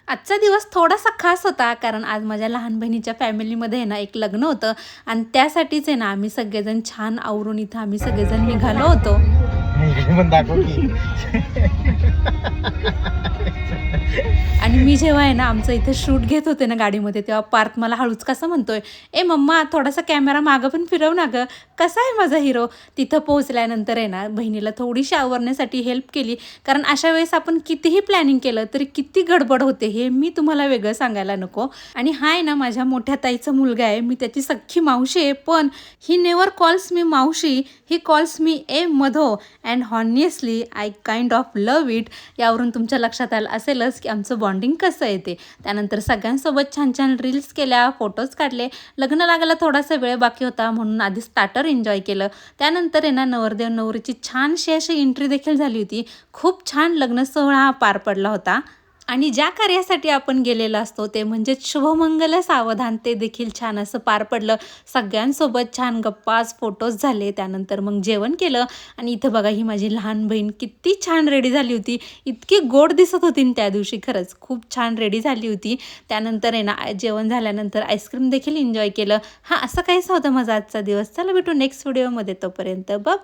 आजचा दिवस थोडासा खास होता कारण आज माझ्या लहान बहिणीच्या फॅमिलीमध्ये आहे ना एक लग्न होतं आणि त्यासाठीच आहे ना आम्ही सगळेजण छान आवरून इथं आम्ही सगळेजण निघालो होतो. पण दाखव की. आणि मी जेव्हा आहे ना आमचं इथं शूट घेत होते ना गाडीमध्ये तेव्हा पार्थ मला हळूच कसं म्हणतोय, ए मम्मा थोडासा कॅमेरा मागं पण फिरव ना गं, कसा आहे माझा हिरो. तिथं पोहोचल्यानंतर आहे ना बहिणीला थोडीशी आवरण्यासाठी हेल्प केली, कारण अशा वेळेस आपण कितीही प्लॅनिंग केलं तरी किती गडबड होते हे मी तुम्हाला वेगळं सांगायला नको. आणि हा आहे ना माझ्या मोठ्या ताईचा मुलगा आहे, मी त्याची सख्खी मावशी आहे, पण ही नेवर कॉल्स मी मावशी, ही कॉल्स मी ए मधो and honestly I kind of love it. यावरून तुमच्या लक्षात आलं असेलच की आमचं बॉन्डिंग कसं आहे ते. त्यानंतर सगळ्यांसोबत छान छान रील्स केल्या, फोटोज काढले. लग्न लागायला थोडासा वेळ बाकी होता म्हणून आधी स्टार्टर एन्जॉय केलं. त्यानंतर आहे ना नवरदेव नवरीची छानशी अशी एंट्री देखील झाली होती. खूप छान लग्न सोहळा पार पडला होता. आणि ज्या कार्यासाठी आपण गेलेलो असतो ते म्हणजे शुभमंगल सावधान, ते देखील छान असं पार पडलं. सगळ्यांसोबत छान गप्पाच फोटोज झाले. त्यानंतर मग जेवण केलं. आणि इथं बघा ही माझी लहान बहीण किती छान रेडी झाली होती, इतकी गोड दिसत होती त्या दिवशी, खरंच खूप छान रेडी झाली होती. त्यानंतर आहे ना जेवण झाल्यानंतर आईस्क्रीम देखील एन्जॉय केलं. असं काहीच होतं माझा आजचा दिवस. चला भेटू नेक्स्ट व्हिडिओमध्ये, तोपर्यंत बाय.